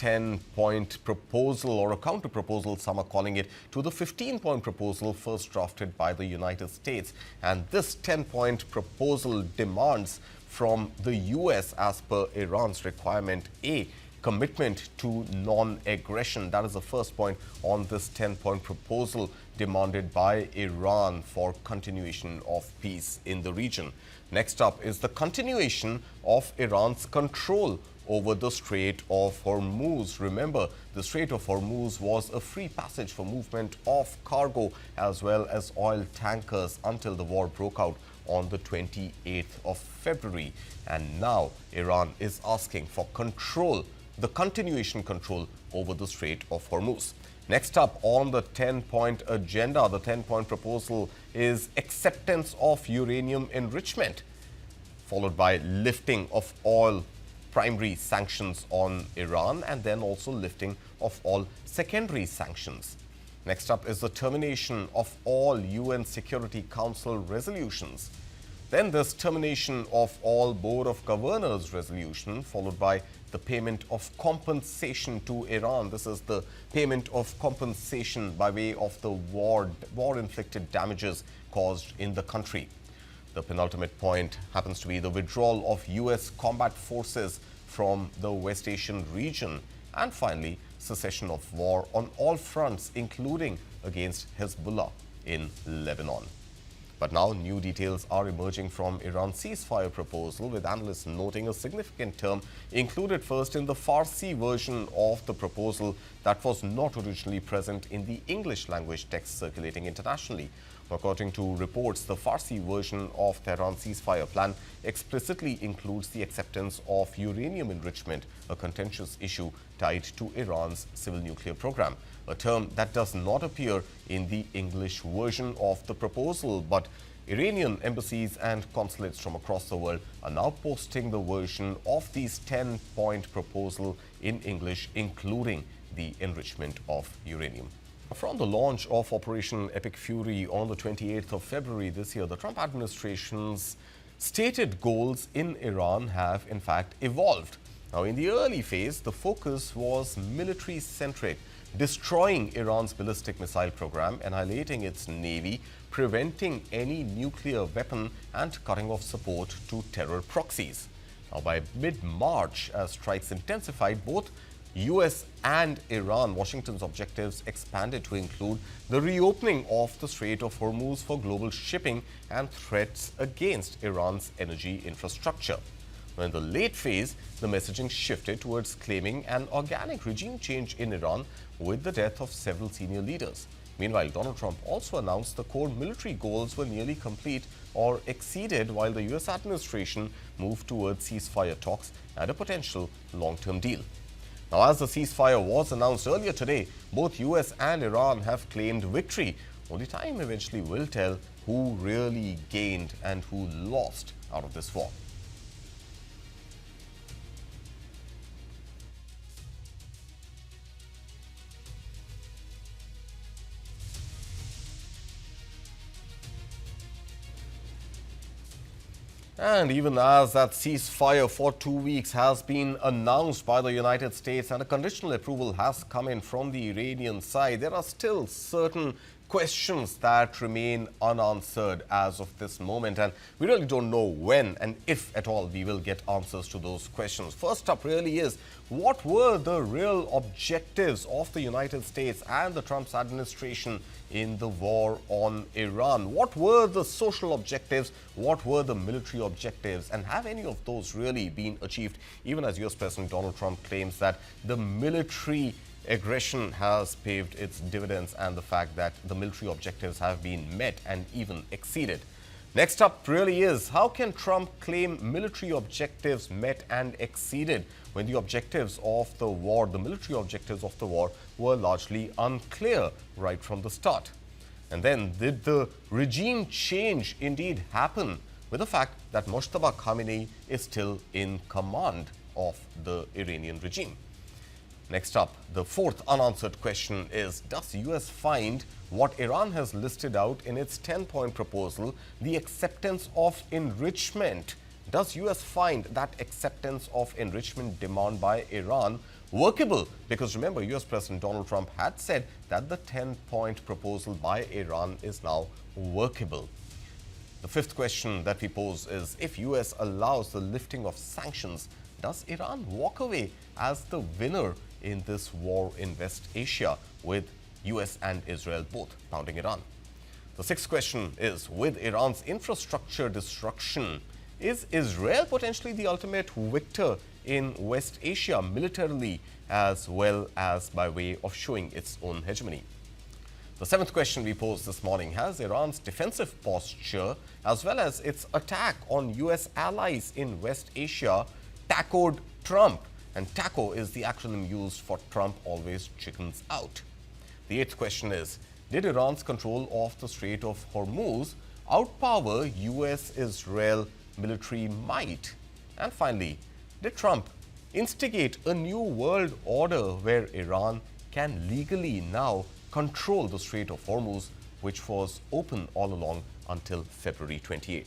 10-point proposal, or a counter-proposal, some are calling it, to the 15-point proposal first drafted by the United States. And this 10-point proposal demands from the US, as per Iran's requirement, A, commitment to non-aggression. That is the first point on this 10-point proposal demanded by Iran for continuation of peace in the region. Next up is the continuation of Iran's control over the Strait of Hormuz. Remember, the Strait of Hormuz was a free passage for movement of cargo as well as oil tankers until the war broke out on the 28th of February. And now Iran is asking for control, the continuation control over the Strait of Hormuz. Next up on the 10-point agenda, the 10-point proposal is acceptance of uranium enrichment, followed by lifting of all primary sanctions on Iran and then also lifting of all secondary sanctions. Next up is the termination of all UN Security Council resolutions. Then there's termination of all Board of Governors resolution, followed by the payment of compensation to Iran. This is the payment of compensation by way of the war-inflicted damages caused in the country. The penultimate point happens to be the withdrawal of US combat forces from the West Asian region. And finally, cessation of war on all fronts, including against Hezbollah in Lebanon. But now new details are emerging from Iran's ceasefire proposal, with analysts noting a significant term included first in the Farsi version of the proposal that was not originally present in the English language text circulating internationally. According to reports, the Farsi version of Tehran's ceasefire plan explicitly includes the acceptance of uranium enrichment, a contentious issue tied to Iran's civil nuclear program, a term that does not appear in the English version of the proposal. But Iranian embassies and consulates from across the world are now posting the version of these 10-point proposal in English, including the enrichment of uranium. From the launch of Operation Epic Fury on the 28th of February this year, the Trump administration's stated goals in Iran have in fact evolved. Now, in the early phase, the focus was military-centric, destroying Iran's ballistic missile program, annihilating its navy, preventing any nuclear weapon, and cutting off support to terror proxies. Now, by mid-March, as strikes intensified, both US and Iran, Washington's objectives expanded to include the reopening of the Strait of Hormuz for global shipping and threats against Iran's energy infrastructure. In the late phase, the messaging shifted towards claiming an organic regime change in Iran with the death of several senior leaders. Meanwhile, Donald Trump also announced the core military goals were nearly complete or exceeded, while the US administration moved towards ceasefire talks and a potential long-term deal. Now, as the ceasefire was announced earlier today, both US and Iran have claimed victory. Only time eventually will tell who really gained and who lost out of this war. And even as that ceasefire for 2 weeks has been announced by the United States and a conditional approval has come in from the Iranian side, there are still certain questions that remain unanswered as of this moment. And we really don't know when and if at all we will get answers to those questions. First up really is, what were the real objectives of the United States and the Trump administration in the war on Iran? What were the social objectives? What were the military objectives? And have any of those really been achieved, even as US President Donald Trump claims that the military aggression has paved its dividends and the fact that the military objectives have been met and even exceeded? Next up really is, how can Trump claim military objectives met and exceeded when the objectives of the war, the military objectives of the war, were largely unclear right from the start? And then, did the regime change indeed happen with the fact that Mojtaba Khamenei is still in command of the Iranian regime? Next up, the fourth unanswered question is, does the US find what Iran has listed out in its 10-point proposal, the acceptance of enrichment? Does US find that acceptance of enrichment demand by Iran workable? Because remember, US President Donald Trump had said that the 10-point proposal by Iran is now workable. The fifth question that we pose is, if US allows the lifting of sanctions, does Iran walk away as the winner in this war in West Asia, with US and Israel both pounding Iran? The sixth question is, with Iran's infrastructure destruction, is Israel potentially the ultimate victor in West Asia militarily, as well as by way of showing its own hegemony? The seventh question we posed this morning: has Iran's defensive posture, as well as its attack on US allies in West Asia, tacoed Trump? And TACO is the acronym used for Trump always chickens out. The eighth question is, did Iran's control of the Strait of Hormuz outpower US-Israel military might? And finally, did Trump instigate a new world order where Iran can legally now control the Strait of Hormuz, which was open all along until February 28th?